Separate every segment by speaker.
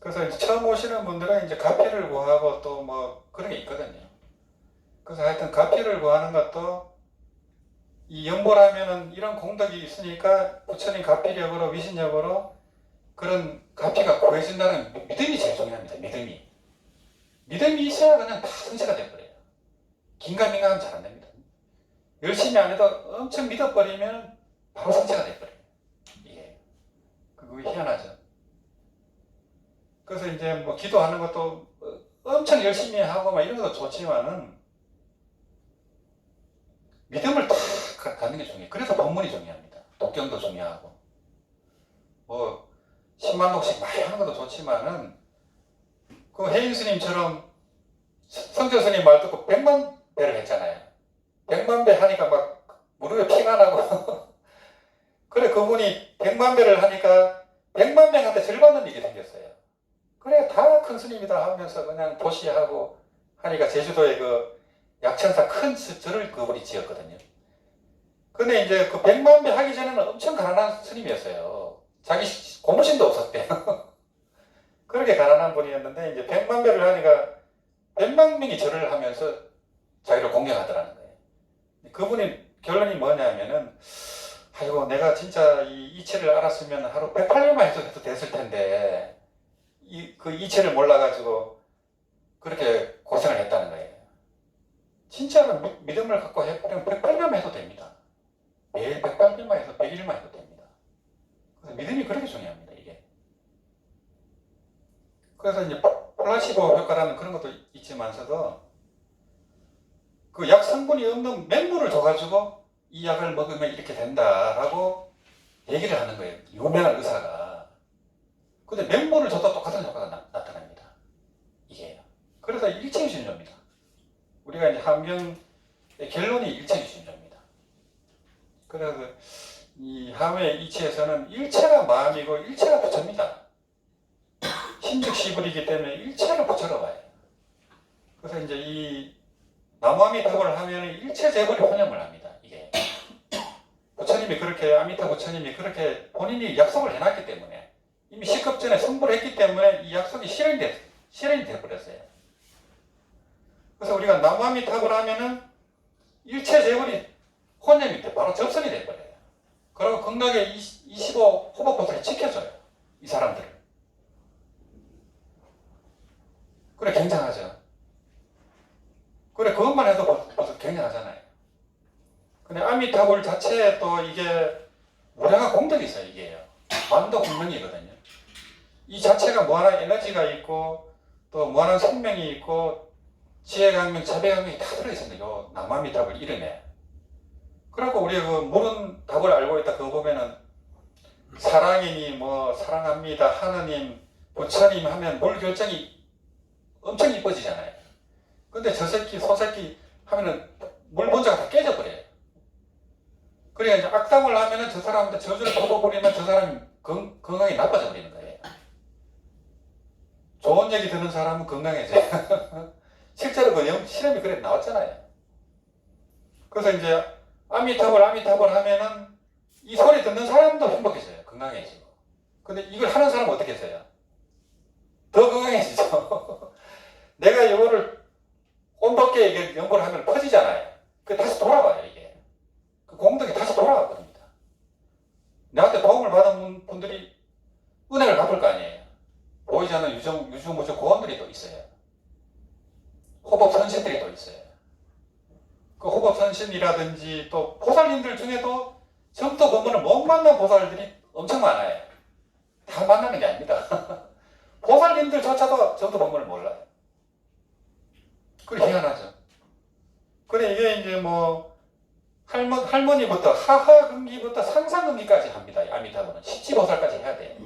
Speaker 1: 그래서 이제 처음 오시는 분들은 이제 가피를 구하고 또 뭐 그런 게 있거든요. 그래서 하여튼 가피를 구하는 것도 이 연보라면은 이런 공덕이 있으니까 부처님 가피력으로 위신력으로 그런 가피가 구해진다는 믿음이 제일 중요합니다. 믿음이 있어야 그냥 다 성취가 돼버려요. 긴가민가하면 잘 안 됩니다. 열심히 안 해도 엄청 믿어버리면 바로 성취가 돼버려요. 예. 그게 희한하죠. 그래서 이제 뭐 기도하는 것도 엄청 열심히 하고 막 이런 것도 좋지만은 믿음을 다 갖는 게 중요해요. 그래서 법문이 중요합니다. 독경도 중요하고 뭐 10만 독씩 많이 하는 것도 좋지만은 그 혜인 스님처럼 성철 스님 말 듣고 100만 배를 했잖아요. 100만 배 하니까 막 무릎에 피가 나고 그래 그분이 100만 배를 하니까 100만 명한테 절 받는 일이 생겼어요. 그래 다 큰 스님이다 하면서 그냥 도시하고 하니까 제주도에 그 약천사 큰 절을 그분이 지었거든요. 근데 이제 그 100만 배 하기 전에는 엄청 가난한 스님이었어요. 자기 고무신도 없었대요. 그렇게 가난한 분이었는데 이제 100만 배를 하니까 100만 명이 절을 하면서 자기를 공경하더라는 거예요. 그분이 결론이 뭐냐면은 아이고 내가 진짜 이 이체를 알았으면 하루 108년만 해도 됐을 텐데 그 이체를 몰라가지고 그렇게 고생을 했다는 거예요. 진짜로 믿음을 갖고 해보면 108년만 해도 됩니다. 매일 108년만 해도 100일만 해도 됩니다. 그래서 믿음이 그렇게 중요합니다. 이게. 그래서 이제 플라시보 효과라는 그런 것도 있지만서도 그 약 성분이 없는 맹물을 줘가지고 이 약을 먹으면 이렇게 된다라고 얘기를 하는 거예요. 유명한 의사가. 근데 맹물을 줘도 똑같은 효과가 나타납니다. 이게요. 그래서 일체유심조입니다. 우리가 이제 함경의 결론이 일체유심조입니다. 그래서 이 함의 이치에서는 일체가 마음이고 일체가 부처입니다. 신즉시불이기 때문에 일체를 부처로 봐요. 그래서 이제 이 나무아미타불을 하면 일체 재벌이 혼념을 합니다. 이게 부처님이 그렇게 아미타 부처님이 그렇게 본인이 약속을 해놨기 때문에 이미 시급 전에 선불을 했기 때문에 이 약속이 실현이 돼버렸어요. 그래서 우리가 나무아미타불 하면은 일체 재벌이 혼념이 돼 바로 접선이 돼버려요. 그리고 극락의 25 호법보살이 지켜줘요. 이 사람들을. 그래 굉장하죠. 그래 그것만 해도 벌써 굉장하잖아요. 근데 아미타불 자체에 또 이게 무량한 공덕이 있어요. 이게요. 만도 공명이거든요. 이 자체가 무한한 에너지가 있고 또 무한한 생명이 있고 지혜강명, 자배강명이 다 들어있습니다. 요 남아미타불 이름에. 그래갖고 우리 그 물은 답을 알고 있다 그거 보면은 사랑이니 뭐 사랑합니다 하느님 부처님 하면 물 결정이 엄청 이뻐지잖아요. 근데 저 새끼 소새끼 하면은 물 본자가 다 깨져버려요. 그러니까 이제 악담을 하면은 저 사람한테 저주를 퍼부어버리면 저 사람이 건강이 나빠져 버리는 거예요. 좋은 얘기 듣는 사람은 건강해져요. 실제로 그 실험이 그래 나왔잖아요. 그래서 이제 아미타불 하면은 이 소리 듣는 사람도 행복해져요. 건강해지고. 근데 이걸 하는 사람은 어떻게 했어요? 더 건강해지죠. 내가 이거를 온도계 연구를 하면 퍼지잖아요. 그 다시 돌아와요, 이게. 그 공덕이 다시 돌아와 버립니다. 나한테 도움을 받은 분들이 은혜를 갚을 거 아니에요. 보이지 않는 유주무주 고원들이 또 있어요. 호법 선신들이 또 있어요. 그 호법 선신이라든지 또 보살님들 중에도 정도 법문을 못 만난 보살들이 엄청 많아요. 다 만나는 게 아닙니다. 보살님들조차도 정도 법문을 몰라요. 그게 희한하죠. 그래 이게 이제 뭐 할머니부터 하하금기부터 상상금기까지 합니다. 아미타불은 십지보살까지 해야 돼요.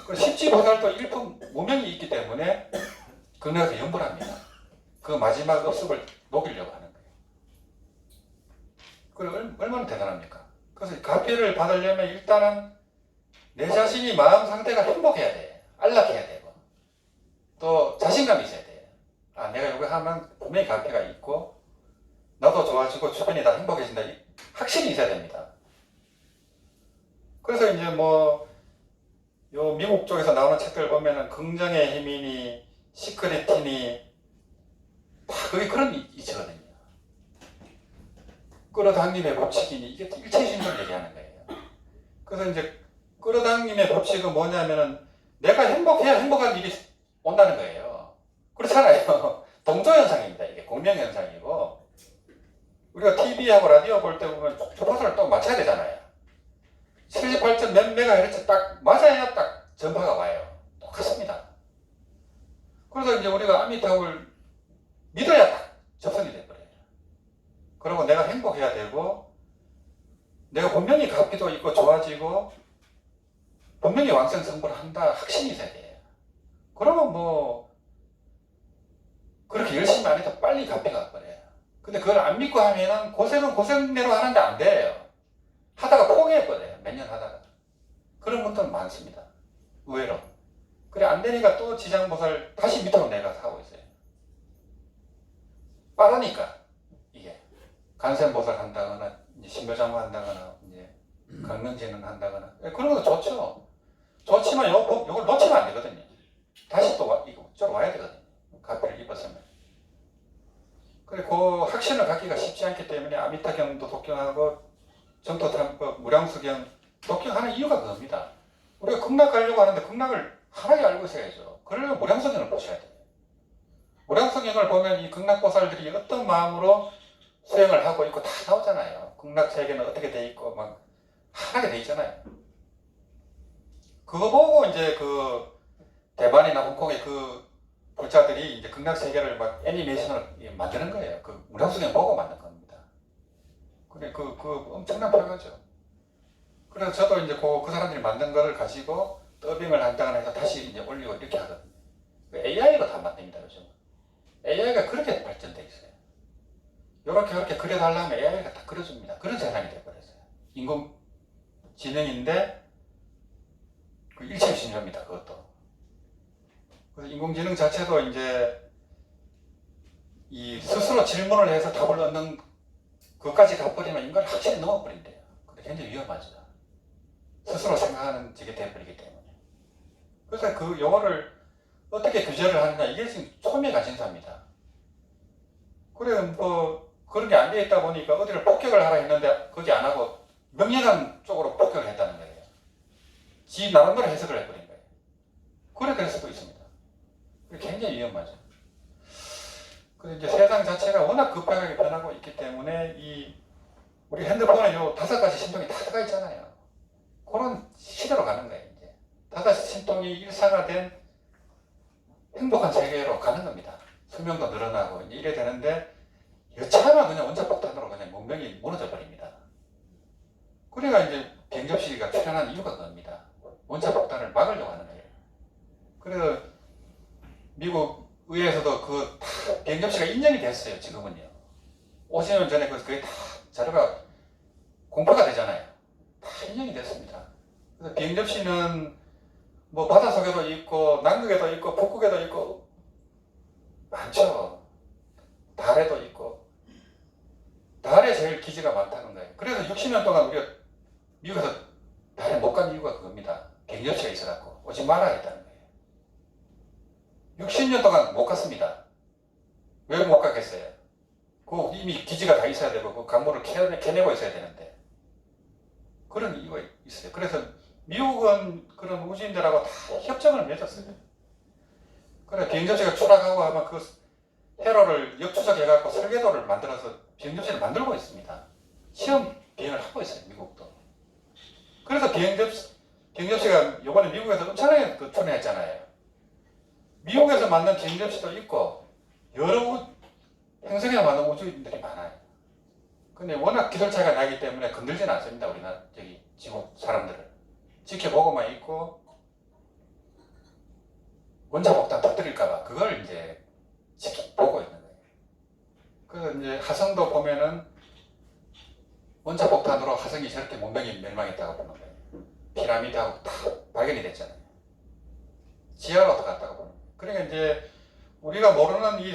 Speaker 1: 그 십지보살도 일품 무명이 있기 때문에 극락에서 연불합니다. 그 마지막 업습을 녹이려고 하는 거예요. 그 얼마나 대단합니까? 그래서 가피를 받으려면 일단은 내 자신이 마음 상태가 행복해야 돼요. 안락해야 되고 또 자신감이 있어야 돼요. 아 내가 이거 하면 분명히 가피가 있고 나도 좋아지고 주변이 다 행복해진다. 확신이 있어야 됩니다. 그래서 이제 뭐 요 미국 쪽에서 나오는 책들 보면은 긍정의 힘이니 시크릿이니 다 그게 그런 이치거든요. 끌어당김의 법칙이니 이게 일체신조를 얘기하는 거예요. 그래서 이제 끌어당김의 법칙은 뭐냐면은 내가 행복해야 행복한 일이 온다는 거예요. 그렇잖아요. 동조현상입니다. 이게 공명현상이고 우리가 TV하고 라디오 볼 때 보면 주파수를 또 맞춰야 되잖아요. 78점 몇 메가헤르츠 딱 맞아야 딱 전파가 와요. 똑같습니다. 그래서 이제 우리가 아미타불 믿어야 딱 접선이 돼버려요. 그리고 내가 행복해야 되고 내가 분명히 갚기도 있고 좋아지고 분명히 왕성성불을 한다 확신이 있어야 돼요. 그러면 뭐 그렇게 열심히 안 해도 빨리 갚이가 버려요. 근데 그걸 안 믿고 하면은 고생은 고생대로 하는데 안 돼요. 하다가 포기해버려요. 몇 년 하다가. 그런 분들은 많습니다. 의외로. 그래 안 되니까 또 지장보살 다시 밑으로 내려가고 있어요. 빠르니까 이게 간센보살 한다거나 신묘장구 한다거나 이제 강릉진은 한다거나 그런 것도 좋죠. 좋지만 요걸 놓치면 안 되거든요. 다시 또 이쪽으로 와야 되거든요. 가피를 입었으면. 그래 그 확신을 갖기가 쉽지 않기 때문에 아미타경도 독경하고 정토탐법, 무량수경 독경하는 이유가 그겁니다. 우리가 극락 가려고 하는데 극락을 하나에 알고 있어야죠. 그러려면 무량수경을 보셔야 돼요. 무량수경을 보면 이 극락보살들이 어떤 마음으로 수행을 하고 있고 다 나오잖아요. 극락세계는 어떻게 돼 있고 막 하나게 돼 있잖아요. 그거 보고 이제 그 대만이나 홍콩의 그 불자들이 이제 극락세계를 막 애니메이션을 만드는 거예요. 그 무량수경 보고 만든 겁니다. 그래 그 엄청난 파가죠. 그래서 저도 이제 그 사람들이 만든 거를 가지고 더빙을 한다거나 해서 다시 이제 올리고 이렇게 하거든요. AI로 다 만듭니다, 요즘. AI가 그렇게 발전돼 있어요. 요렇게 그려달라면 AI가 다 그려줍니다. 그런 세상이 돼버렸어요. 인공지능인데 그 일체신조입니다, 그것도. 그래서 인공지능 자체도 이제 이 스스로 질문을 해서 답을 얻는 그것까지 가버리면 인간을 확실히 넘어버린대요. 근데 굉장히 위험하죠. 스스로 생각하는 저게 돼버리기 때문에. 그래서 그 요거를 어떻게 규제를 하느냐 이게 지금 초미가진사입니다. 그래 뭐 그런 게 안 돼 있다 보니까 어디를 폭격을 하라 했는데 거기 안 하고 명예관 쪽으로 폭격을 했다는 거예요. 지 나름대로 해석을 해버린 거예요. 그래 그럴 수도 있습니다. 굉장히 위험하죠. 그래서 이제 세상 자체가 워낙 급하게 변하고 있기 때문에 이 우리 핸드폰에 요 5가지 신통이 다 들어가 있잖아요. 그런 시대로 가는 거예요. 이제 5가지 신통이 일상화된 행복한 세계로 가는 겁니다. 수명도 늘어나고 이제 이래 되는데 여차하면 그냥 원자폭탄으로 그냥 문명이 무너져 버립니다. 그래가 이제 비행접시가 출현한 이유가 그겁니다. 원자폭탄을 막으려고 하는 거예요. 그래서 미국 의회에서도 그 비행접시가 인정이 됐어요. 지금은요. 50년 전에 그게 다 자료가 공표가 되잖아요. 다 인정이 됐습니다. 그래서 비행접시는 뭐 바닷속에도 있고 남극에도 있고 북극에도 있고 많죠. 달에도 있고 달에 제일 기지가 많다는 거예요. 그래서 60년 동안 우리가 미국에서 달에 못 간 이유가 그겁니다. 비행접시가 있어갖고 오지 말아야 했다는 거예요. 60년 동안 못 갔습니다. 왜 못 가겠어요? 그 이미 기지가 다 있어야 되고 그 강물을 캐내고 있어야 되는데 그런 이유가 있어요. 그래서 미국은 그런 우주인들하고 다 협정을 맺었어요. 그래 비행접시가 추락하고 하면 그 회로를 역추적해갖고 설계도를 만들어서 비행접시를 만들고 있습니다. 시험 비행을 하고 있어요. 미국도. 그래서 비행접시가 이번에 미국에서 엄청나게 출연했잖아요. 미국에서 만든 비행접시도 있고 여러 행성에 만든 우주인들이 많아요. 근데 워낙 기술 차이가 나기 때문에 건들지는 않습니다. 우리나라 저기 지구 사람들을 지켜보고만 있고 원자폭탄 터뜨릴까봐 그걸 이제 지켜보고 있는 거예요. 그래서 이제 화성도 보면은 원자폭탄으로 화성이 저렇게 문명이 멸망했다고 보는 거예요. 피라미드하고 다 발견이 됐잖아요. 지하로 들어갔다고 보는 거예요. 그러니까 이제 우리가 모르는 이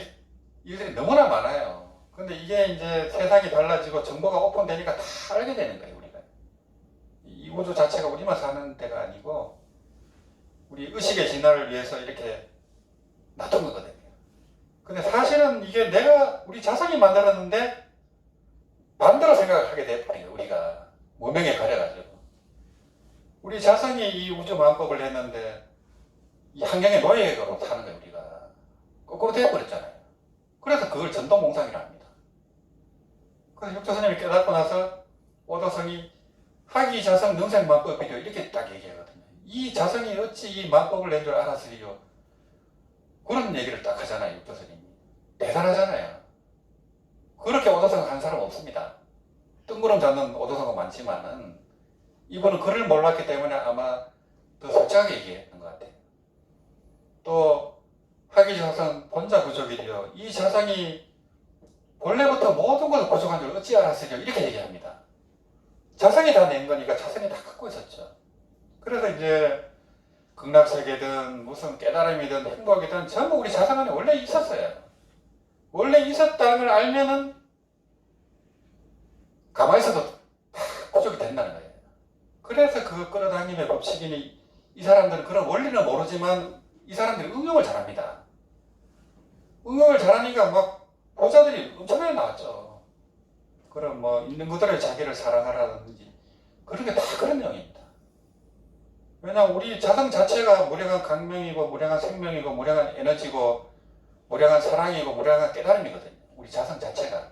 Speaker 1: 일들이 너무나 많아요. 근데 이게 이제 세상이 달라지고 정보가 오픈되니까 다 알게 되는 거예요, 우리가. 이 우주 자체가 우리만 사는 데가 아니고 우리 의식의 진화를 위해서 이렇게 놔둔 거거든요. 근데 사실은 이게 내가 우리 자성이 만들었는데 반대로 생각을 하게 돼버린 거예요. 우리가 무명에 가려가지고 우리 자성이 이 우주 마음법을 했는데 이 환경의 노예로 사는 거예요. 우리가 거꾸로 되어버렸잖아요. 그래서 그걸 전동몽상이라 합니다. 그래서 육조스님이 깨닫고 나서 오도성이 하기 자성 능생 마법이요 이렇게 딱 얘기하거든요. 이 자성이 어찌 이 마법을 낸 줄 알았으리요. 그런 얘기를 딱 하잖아요. 육조스님이. 대단하잖아요. 그렇게 오도성 한 사람 없습니다. 뜬구름 잡는 오도성은 많지만은 이분은 그를 몰랐기 때문에 아마 더 솔직하게 얘기했던 것 같아요. 또 하기 자성 본자 부족이요. 이 자성이 원래부터 모든 것을 부족한 줄 어찌 알았으리요. 이렇게 얘기합니다. 자성이 다 낸 거니까 자성이 다 갖고 있었죠. 그래서 이제 극락세계든 무슨 깨달음이든 행복이든 전부 우리 자성 안에 원래 있었어요. 원래 있었다는 걸 알면은 가만히 있어도 다 부족이 된다는 거예요. 그래서 그 끌어당김의 법칙이니 이 사람들은 그런 원리는 모르지만 이 사람들이 응용을 잘합니다. 응용을 잘하니까 막 보자들이 엄청나게 나왔죠. 그럼 뭐 있는 그대로 자기를 사랑하라든지 그런 게 다 그런 내용입니다. 왜냐하면 우리 자성 자체가 무량한 강명이고 무량한 생명이고 무량한 에너지고 무량한 사랑이고 무량한 깨달음이거든요. 우리 자성 자체가.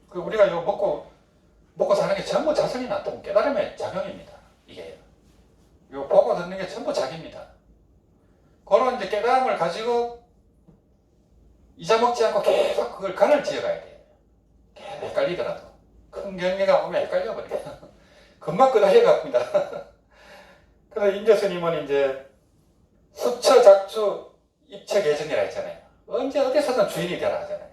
Speaker 1: 그 우리가 이거 먹고 사는 게 전부 자성이 나타난 깨달음의 작용입니다. 이게 요 보고 듣는 게 전부 자기입니다. 그런 이제 깨달음을 가지고 잊어먹지 않고 계속 그걸 간을 지어가야 돼요. 계속 헷갈리더라도 큰 경계가 오면 헷갈려버려요. 금방 끄달려갑니다. 그래서 인재스님은 이제 수처작주 입처계전이라 했잖아요. 언제 어디서든 주인이 되라 하잖아요.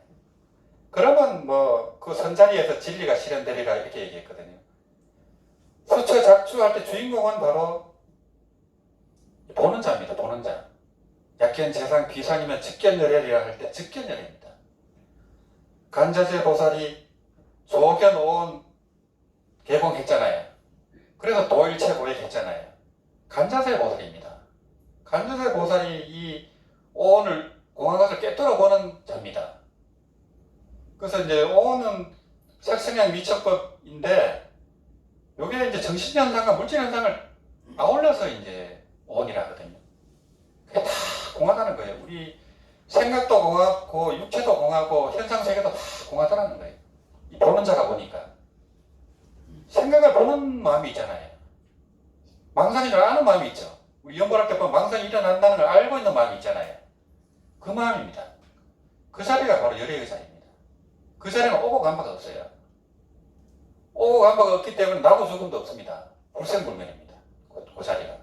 Speaker 1: 그러면 뭐 그 선자리에서 진리가 실현되리라 이렇게 얘기했거든요. 수처작주 할 때 주인공은 바로 보는 자입니다. 보는 자. 약견 재상 비상이면 즉견열애리라 할 때 즉견열애입니다. 간자재 보살이 조견 오온 개봉했잖아요. 그래서 도일체 보획했잖아요. 간자재 보살입니다. 간자재 보살이 이 오온을 공학을 깨뜨려 보는 자입니다. 그래서 이제 오온은 색성향 미척법인데 여기에 이제 정신현상과 물질현상을 아울러서 이제 오온이라 하거든요. 그게 다 공하다는 거예요. 우리 생각도 공하고 육체도 공하고 현상세계도 다 공하다는 거예요. 이 보는 자가 보니까 생각을 보는 마음이 있잖아요. 망상인 줄 아는 마음이 있죠. 우리 연보할 때 보면 망상이 일어난다는 걸 알고 있는 마음이 있잖아요. 그 마음입니다. 그 자리가 바로 열애의 자리입니다. 그 자리는 오고 간 바가 없어요. 오고 간 바가 없기 때문에 나고 죽음도 없습니다. 불생불멸입니다. 그 자리가.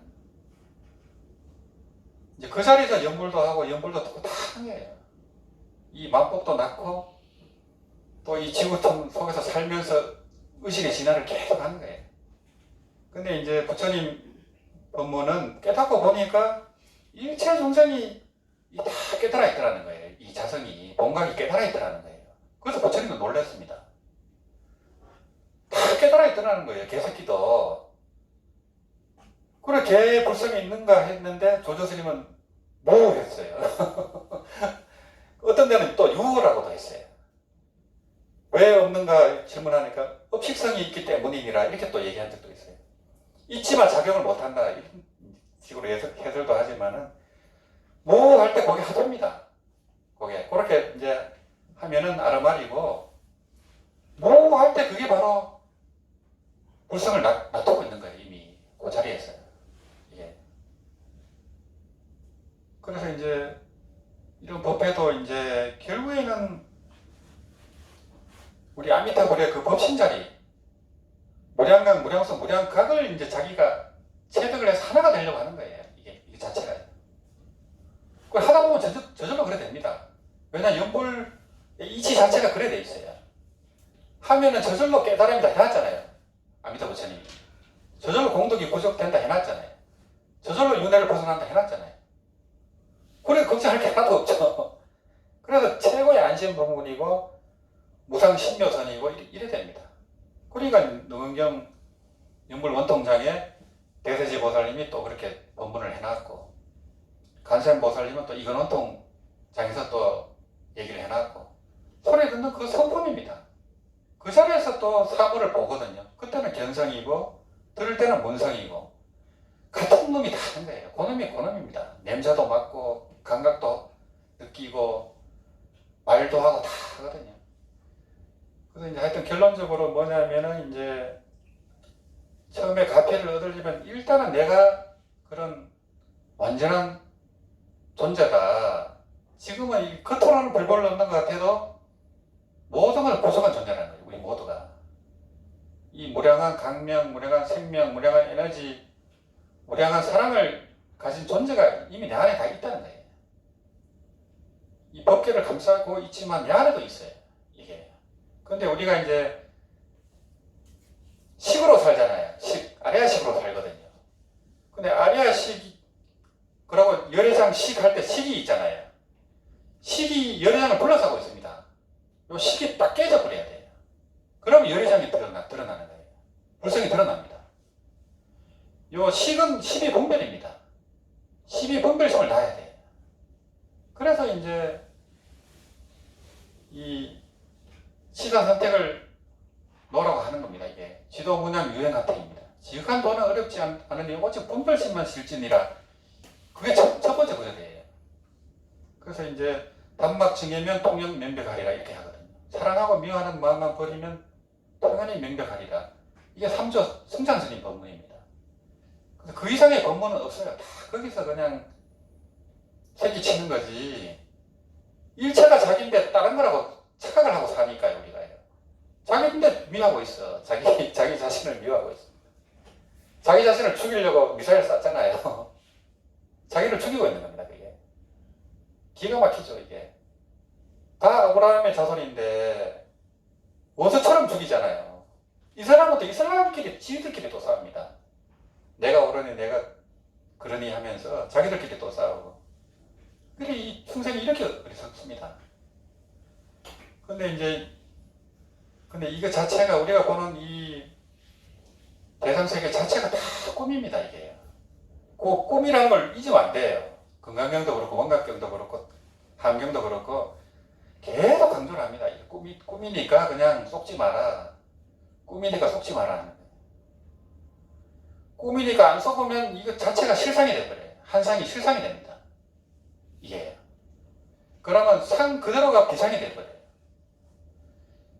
Speaker 1: 이제 그 자리에서 연불도 하고 연불도 듣고 다 하는 거예요. 이 만법도 낳고 또 이 지구통 속에서 살면서 의식의 진화를 계속 하는 거예요. 근데 이제 부처님 법문은 깨닫고 보니까 일체众生이 다 깨달아 있더라는 거예요. 이 자성이 본각이 깨달아 있더라는 거예요. 그래서 부처님도 놀랐습니다. 다 깨달아 있더라는 거예요. 개새끼도. 그래 개 불성이 있는가 했는데 조조스님은 뭐 했어요. 어떤 데는 또 유호라고도 했어요. 왜 없는가 질문하니까 업식성이 있기 때문이니라 이렇게 또 얘기한 적도 있어요. 있지만 작용을 못한다 이런 식으로 해설도 하지만은 뭐 할 때 거기 하답니다. 거기에 그렇게 이제 하면은 아르말이고 뭐 할 때 그게 바로 불성을 놔두고 있는 거예요. 이미 그 자리에서. 예. 그래서 이제 이런 법회도 이제 결국에는 우리 아미타불의 그 법신자리 무량강, 무량성, 무량각을 이제 자기가 체득을 해서 하나가 되려고 하는 거예요. 이게 자체가. 그걸 하다 보면 저절로 그래 됩니다. 왜냐 연불 이치 자체가 그래 돼 있어요. 하면은 저절로 깨달음이다 해놨잖아요. 아미타 부처님이. 저절로 공덕이 부족된다 해놨잖아요. 저절로 윤회를 벗어난다 해놨잖아요. 그래 걱정할 게 하나도 없죠. 그래서 최고의 안심 법문이고 무상신묘선이고 이래 됩니다. 그러니까 능은경 연불 원통장에 대세지 보살님이 또 그렇게 법문을 해놨고 간센보살님은 또 이건원통장에서 또 얘기를 해놨고, 소리 듣는 그 성품입니다. 그 자리에서 또 사물을 보거든요. 그때는 견성이고 들을 때는 본성이고 같은 놈이 다 하는 거예요. 그놈이 그놈입니다. 냄새도 맡고 감각도 느끼고 말도 하고 다 하거든요. 그래서 이제 하여튼 결론적으로 뭐냐면은 이제 처음에 가피를 얻으려면 일단은 내가 그런 완전한 존재다. 지금은 이 겉으로는 벌벌 넣는 것 같아도 모든 걸 구성한 존재라는 거예요. 우리 모두가. 이 무량한 강명, 무량한 생명, 무량한 에너지, 무량한 사랑을 가진 존재가 이미 내 안에 다 있다는 거예요. 이 법계를 감싸고 있지만 내 안에도 있어요. 이게. 근데 우리가 이제 식으로 살잖아요. 아리아식으로 살거든요. 근데 아리아식, 그러고 열애장 식 할 때 식이 있잖아요. 식이 열애장을 불러서하고 있습니다. 요 식이 딱 깨져버려야 돼요. 그러면 열애장이 드러나는 거예요. 불성이 드러납니다. 요 식은 12분별입니다. 12분별성을 놔야 돼요. 그래서 이제 이 시간 선택을 놓으라고 하는 겁니다. 이게 지도문양 유행 같은입니다. 지극한 도는 어렵지 않으니 오직 분별심만 실진이라. 그게 첫 번째 구절이에요. 그래서 이제 단막 증해면 통영 명백하리라 이렇게 하거든요. 사랑하고 미워하는 마음만 버리면 당연히 명백하리라. 이게 3조 승장스님 법문입니다. 그래서 그 이상의 법문은 없어요. 다 거기서 그냥 새끼 치는 거지. 일체가 자기인데 다른 거라고 착각을 하고 사니까요, 우리가요. 자기인데 미워하고 있어. 자기 자신을 미워하고 있어. 자기 자신을 죽이려고 미사일 쐈잖아요. 자기를 죽이고 있는 겁니다, 그게. 기가 막히죠, 이게. 다 아브라함의 자손인데 원수처럼 죽이잖아요. 이 사람은 또 이 사람끼리 지들끼리 또 싸웁니다. 내가 옳으니 내가 그러니 하면서 자기들끼리 또 싸우고. 그래 이 충생이 이렇게 어리석습니다. 근데 이거 자체가 우리가 보는 이 대상세계 자체가 다 꿈입니다, 이게. 그 꿈이라는 걸 잊으면 안 돼요. 건강경도 그렇고 원각경도 그렇고 함경도 그렇고 계속 강조를 합니다. 이게 꿈이니까 그냥 속지 마라. 꿈이니까 속지 마라 하는 거예요. 꿈이니까 안 속으면 이거 자체가 실상이 돼버려요. 한상이 실상이 됩니다. 이게. 그러면 상 그대로가 비상이 돼버려요.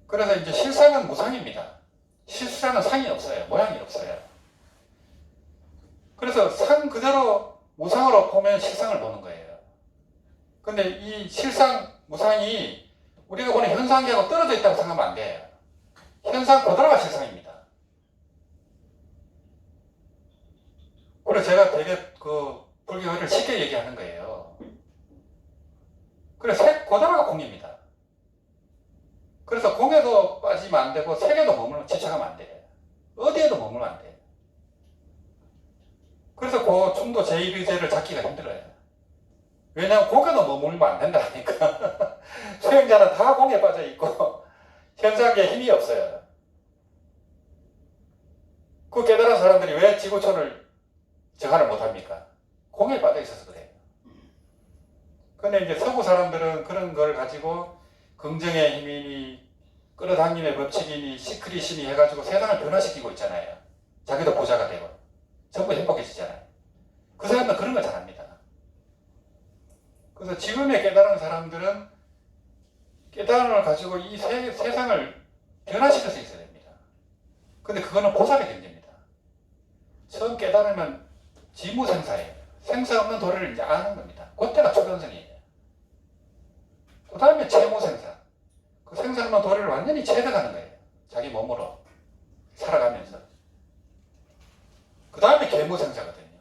Speaker 1: 그래서 이제 실상은 무상입니다. 실상은 상이 없어요. 모양이 없어요. 그래서 상 그대로 무상으로 보면 실상을 보는 거예요. 근데 이 실상, 무상이 우리가 보는 현상계하고 떨어져 있다고 생각하면 안 돼요. 현상 그대로가 실상입니다. 그래서 제가 되게 그 불교를 쉽게 얘기하는 거예요. 그래서 색 그대로가 공입니다. 그래서 공에도 빠지면 안 되고 색에도 머물면 집착하면 안 돼요. 어디에도 머물면 안 돼요. 그래서 그 중도 제1의제를 잡기가 힘들어요. 왜냐하면 공에도 머물면 안 된다니까. 수행자는 다 공에 빠져 있고 현상계에 힘이 없어요. 그 깨달은 사람들이 왜 지구촌을 정화를 못합니까? 공에 빠져 있어서 그래요. 근데 이제 서구 사람들은 그런 걸 가지고 긍정의 힘이니 끌어당김의 법칙이니 시크릿이니 해가지고 세상을 변화시키고 있잖아요. 자기도 부자가 되고 전부 행복해지잖아요. 그 사람들은 그런 걸 잘합니다. 그래서 지금의 깨달은 사람들은 깨달음을 가지고 이 세상을 변화시킬 수 있어야 됩니다. 근데 그거는 보살의 경지입니다. 처음 깨달으면 지무생사예요. 생사 없는 도리를 이제 아는 겁니다. 그때가 초변성이에요. 그 다음에 채무생사. 그 생사 없는 도리를 완전히 체득하는 거예요. 자기 몸으로 살아가면서. 그 다음에 계무생사거든요.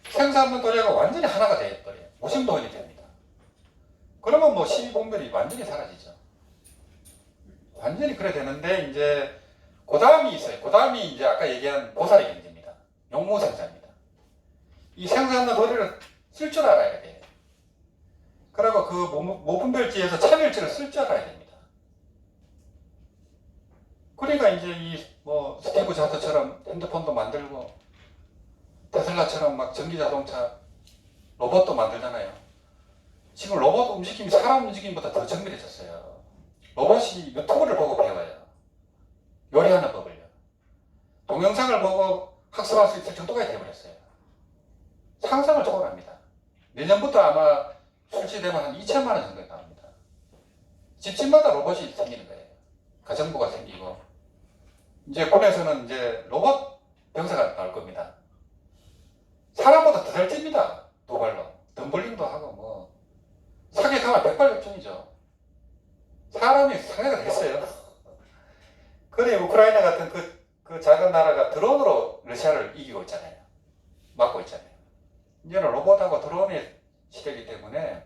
Speaker 1: 생사 없는 도리하고 완전히 하나가 되어버려요. 무심도원이 됩니다. 그러면 뭐 12분별이 완전히 사라지죠. 완전히 그래 되는데 이제 그 다음이 있어요. 그 다음이 이제 아까 얘기한 보살의 경지입니다. 용무생사입니다. 이 생사 없는 도리를 쓸 줄 알아야 돼요. 그리고 그 모분별지에서 차별지를 쓸 줄 알아야 됩니다. 그러니까 이제 이 뭐 스티브 잡스처럼 핸드폰도 만들고 테슬라처럼 막 전기자동차 로봇도 만들잖아요. 움직임이 사람 움직임보다 더 정밀해졌어요. 로봇이 유튜브를 보고 배워요. 요리하는 법을요. 동영상을 보고 학습할 수 있을 정도가 되어버렸어요. 상상을 초월합니다. 내년부터 아마 출시되면 한 2천만 원 정도 나옵니다. 집집마다 로봇이 생기는 거예요. 가정부가 생기고 이제 군에서는 이제 로봇 병사가 나올 겁니다. 사람보다 더 잘 찝니다. 도발로. 덤블링도 하고 뭐 사격하면 백발백중이죠. 사람이 상해가 됐어요. 그래 우크라이나 같은 그 작은 나라가 드론으로 러시아를 이기고 있잖아요. 막고 있잖아요. 이제는 로봇하고 드론의 시대이기 때문에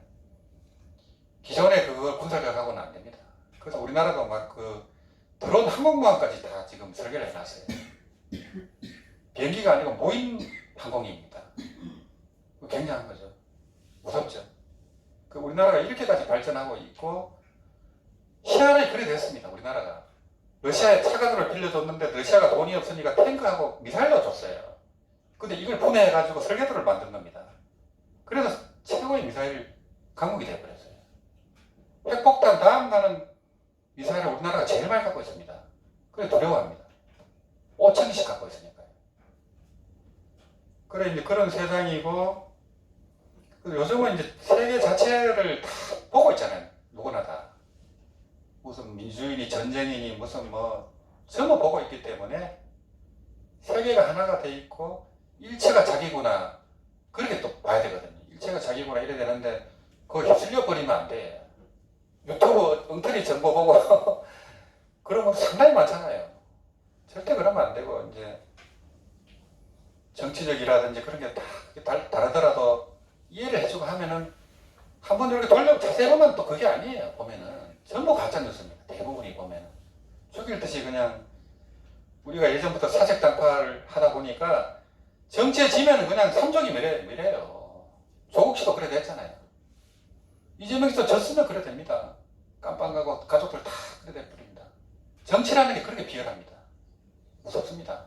Speaker 1: 기존에 그걸 군사력하고는 안 됩니다. 그래서 우리나라도 막 그 드론 항공모함까지 다 지금 설계를 해놨어요. 비행기가 아니고 무인 항공입니다. 굉장한 거죠. 무섭죠. 그 우리나라가 이렇게까지 발전하고 있고 희한하게 그래 됐습니다. 우리나라가 러시아에 차관으로 빌려줬는데 러시아가 돈이 없으니까 탱크하고 미사일로 줬어요. 근데 이걸 분해해가지고 설계도를 만든 겁니다. 그래서 최고의 미사일 강국이 되어버렸어요. 핵폭탄 다음 가는 미사일을 우리나라가 제일 많이 갖고 있습니다. 그래 두려워합니다. 5천개씩 갖고 있으니까요. 그래 이제 그런 세상이고 요즘은 이제 세계 자체를 다 보고 있잖아요. 누구나 다. 무슨 민주주의니 전쟁이니 무슨 뭐 전부 보고 있기 때문에 세계가 하나가 돼 있고 일체가 자기구나 그렇게 또 봐야 되거든요. 일체가 자기구나 이래야 되는데 그걸 휩쓸려 버리면 안 돼요. 유튜브 엉터리 정보 보고 그런 거 상당히 많잖아요. 절대 그러면 안 되고 이제 정치적이라든지 그런 게 다 다르더라도 이해를 해주고 하면은 한번 이렇게 돌려 자세히 보면 또 그게 아니에요. 보면은 전부 가짜 뉴스입니다. 대부분이 보면은 죽일 듯이 그냥 우리가 예전부터 사색 당파를 하다 보니까 정치에 지면은 그냥 삼족이 미래예요. 조국 씨도 그래 됐잖아요. 이재명 씨도 졌으면 그래 됩니다. 깜빵 가고 가족들 다 그래 돼버립니다. 정치라는 게 그렇게 비열합니다. 무섭습니다.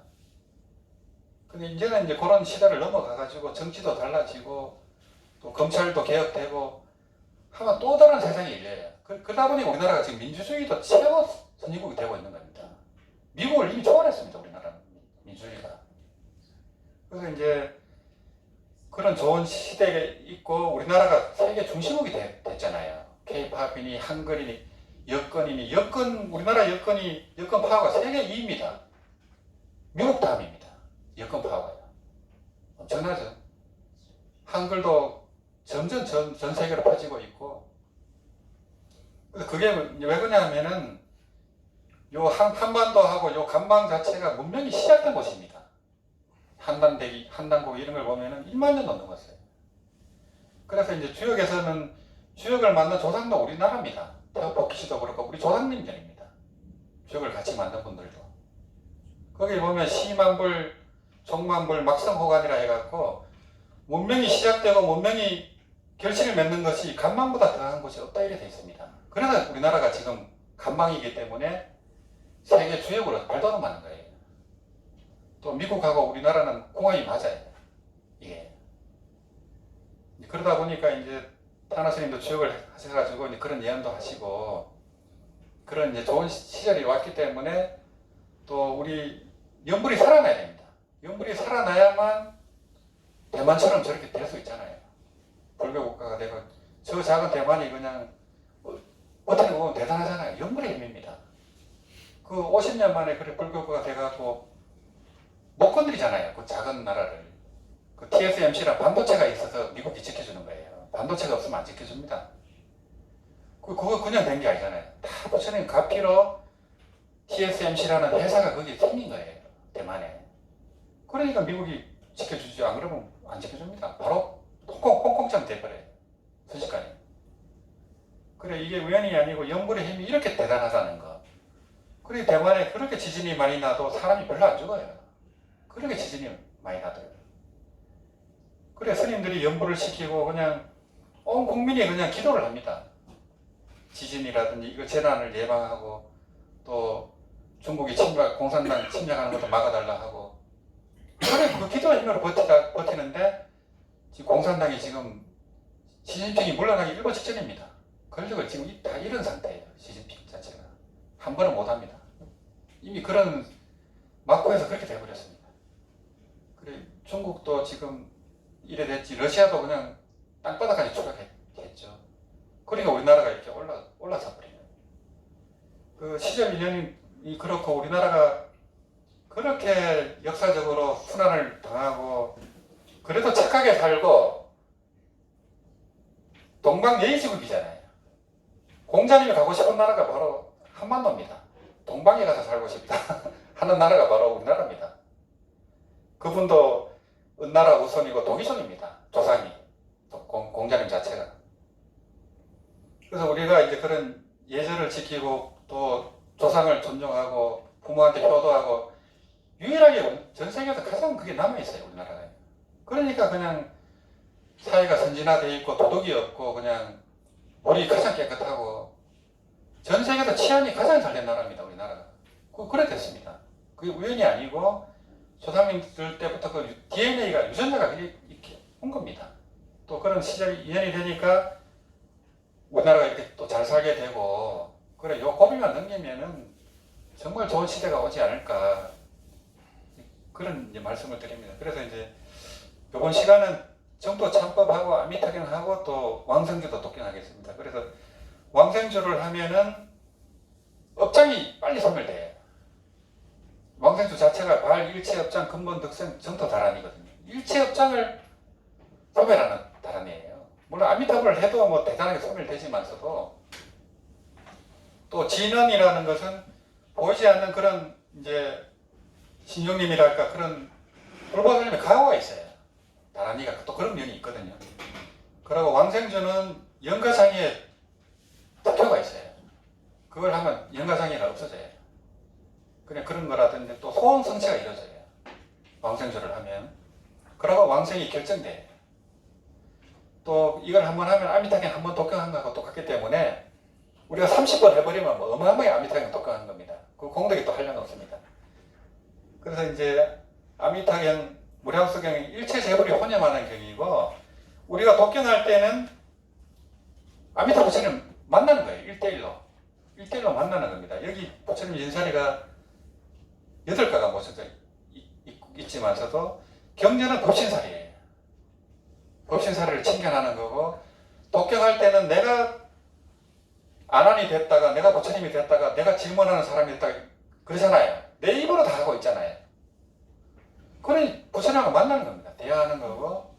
Speaker 1: 근데 이제는 이제 그런 시대를 넘어가가지고 정치도 달라지고 또 검찰도 개혁되고 하면 또 다른 세상이 열려요. 그러다 보니 우리나라가 지금 민주주의도 최고 선진국이 되고 있는 겁니다. 미국을 이미 초월했습니다. 우리나라는 민주주의가. 그래서 이제 그런 좋은 시대에 있고 우리나라가 세계 중심국이 됐잖아요. K-팝이니 한글이니 여권이니 우리나라 여권 파워가 세계 2위입니다. 미국 다음입니다. 여권 파워가요. 엄청나죠. 한글도 점점 전 세계로 퍼지고 있고 그게 왜 그러냐면은 요 한반도하고 요 간방 자체가 문명이 시작된 곳입니다. 한단대기, 한단고기 이런 걸 보면은 1만 년 넘었어요. 그래서 이제 주역에서는 주역을 만든 조상도 우리나라입니다. 태어포키 씨도 그렇고 우리 조상님들입니다. 주역을 같이 만든 분들도. 거기 보면 시만불, 종만불, 막성호간이라 해갖고 문명이 시작되고 문명이 결실을 맺는 것이 간방보다 더한 곳이 없다 이래 돼 있습니다. 그래서 우리나라가 지금 간방이기 때문에 세계 주역으로 발돋움하는 거예요. 또 미국하고 우리나라는 궁합이 맞아요. 예. 그러다 보니까 이제 타나 스님도 주역을 하셔가지고 이제 그런 예언도 하시고 그런 이제 좋은 시절이 왔기 때문에 또 우리 연불이 살아나야 됩니다. 연불이 살아나야만 대만처럼 저렇게 될 수 있잖아요. 불교 국가가 되고 저 작은 대만이 그냥 어떻게 보면 대단하잖아요. 연불의 힘입니다. 그 50년 만에 그래 불교 국가가 돼가지고 못 건드리잖아요. 그 작은 나라를. 그 TSMC란 반도체가 있어서 미국이 지켜주는 거예요. 반도체가 없으면 안 지켜줍니다. 그거 그냥 된 게 아니잖아요. 다 붙여낸 가피로 TSMC라는 회사가 거기에 생긴 거예요. 대만에. 그러니까 미국이 지켜주지 안 그러면 안 지켜줍니다. 바로 홍콩처럼 돼버려요. 순식간에. 그래 이게 우연이 아니고 연불의 힘이 이렇게 대단하다는 거. 그리고 대만에 그렇게 지진이 많이 나도 사람이 별로 안 죽어요. 그렇게 지진이 많이 나더라고요. 그래 스님들이 연불을 시키고 그냥 온 국민이 그냥 기도를 합니다. 지진이라든지 이거 재난을 예방하고 또 중국이 공산당 침략하는 것도 막아달라 하고 그래 그 기도의 힘으로 버티는데 지금 공산당이 지금 시진핑이 물러나기 일보 직전입니다. 권력을 지금 다 잃은 상태예요. 시진핑 자체가. 한 번은 못합니다. 이미 그런 막후에서 그렇게 돼버렸습니다. 그래, 중국도 지금 이래 됐지, 러시아도 그냥 땅바닥까지 추락했죠. 그러니까 우리나라가 이렇게 올라서 버려요. 그 시절 인연이 그렇고 우리나라가 그렇게 역사적으로 순환을 당하고 그래도 착하게 살고 동방예의지국이잖아요. 공자님이 가고 싶은 나라가 바로 한반도입니다. 동방에 가서 살고 싶다 하는 나라가 바로 우리나라입니다. 그분도 은나라 우선이고 동이족입니다. 조상이. 공자님 자체가. 그래서 우리가 이제 그런 예절을 지키고 또 조상을 존중하고 부모한테 효도하고 유일하게 전 세계에서 가장 그게 남아있어요. 우리나라가. 그러니까 그냥 사회가 선진화되어 있고 도덕이 없고 그냥 물이 가장 깨끗하고 전 세계에서 치안이 가장 잘 된 나라입니다. 우리나라가. 그래 됐습니다. 그게 우연이 아니고 조상님들 때부터 그 DNA가 유전자가 이렇게 온 겁니다. 또 그런 시절이 인연이 되니까 우리나라가 이렇게 또 잘 살게 되고 그래 요 고비만 넘기면은 정말 좋은 시대가 오지 않을까 그런 이제 말씀을 드립니다. 그래서 이제 이번 시간은 정도 참법하고 아미타경하고 또 왕생주도 독경하겠습니다. 그래서 왕생주를 하면은 업장이 빨리 소멸돼요. 왕생주 자체가 발, 일체, 업장, 근본, 득생, 정토 다란이거든요. 일체 업장을 소멸하는 다란이에요. 물론 아미타불을 해도 뭐 대단하게 소멸되지만서도 또 진언이라는 것은 보이지 않는 그런 이제 신용님이랄까 그런 불보살님의 가호가 있어요. 다란이가 또 그런 면이 있거든요. 그리고 왕생주는 영가상의에 특효가 있어요. 그걸 하면 영가상의가 없어져요. 그냥 그런 거라든지 또 소원 성취가 이루어져요. 왕생주를 하면. 그러고 왕생이 결정돼요. 또 이걸 한번 하면 아미타경 한번 독경한 거하고 똑같기 때문에 우리가 30번 해버리면 뭐 어마어마하게 아미타경 독경한 겁니다. 그 공덕이 또 한량 없습니다. 그래서 이제 아미타경, 무량수경이 일체 재불이 혼념하는 경이고 우리가 독경할 때는 아미타 부처님 만나는 거예요. 1대1로. 1대1로 만나는 겁니다. 여기 부처님 인사리가 8가가 모셔져 있지만서도 경전은 법신살이에요. 법신살이를 칭견하는 거고 독경할 때는 내가 안한이 됐다가 내가 부처님이 됐다가 내가 질문하는 사람이 됐다가 그러잖아요. 내 입으로 다 하고 있잖아요. 그러니 부처님하고 만나는 겁니다. 대화하는 거고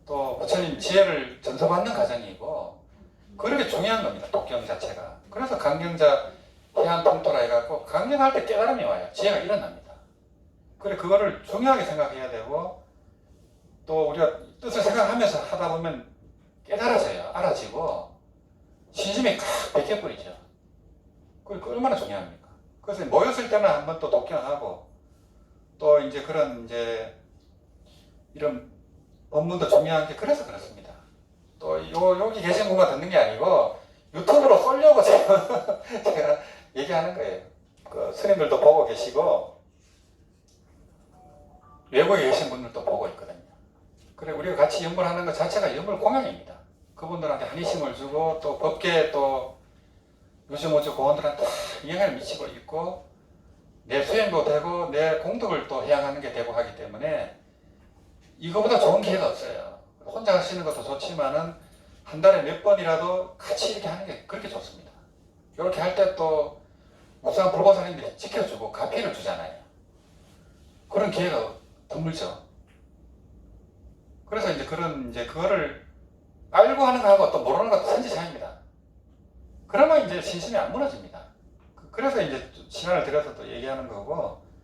Speaker 1: 또 부처님 지혜를 전수받는 과정이고 그렇게 중요한 겁니다. 독경 자체가. 그래서 강경자 해안 통토라 해갖고 강경할 때 깨달음이 와요. 지혜가 일어납니다. 그래 그거를 중요하게 생각해야 되고 또 우리가 뜻을 생각하면서 하다 보면 깨달아져요. 알아지고 신심이 칵 베껴버리죠. 그게 얼마나 중요합니까? 그래서 모였을 때는 한번 또 독경하고 또 이제 그런 이제 이런 법문도 중요한 게 그래서 그렇습니다. 또 여기 계신 분만 듣는 게 아니고 유튜브로 쏠려고 제가 얘기하는 거예요. 그 스님들도 보고 계시고 외국에 계신 분들도 보고 있거든요. 그래 우리가 같이 연불하는 것 자체가 연불 공양입니다. 그분들한테 한의심을 주고 또 법계 또 유시모주 고원들한테 다 영향을 미치고 있고 내 수행도 되고 내 공덕을 또 해양하는 게 되고 하기 때문에 이거보다 좋은 기회가 없어요. 혼자 하시는 것도 좋지만은 한 달에 몇 번이라도 같이 이렇게 하는 게 그렇게 좋습니다. 이렇게 할 때 또 무상 불보살님들이 지켜주고 가피를 주잖아요. 그런 기회가 드물죠. 그래서 이제 그런 이제 그거를 알고 하는 거하고 또 모르는 것도 천지 차이입니다. 그러면 이제 신심이 안 무너집니다. 그래서 이제 시간을 들여서 또 얘기하는 거고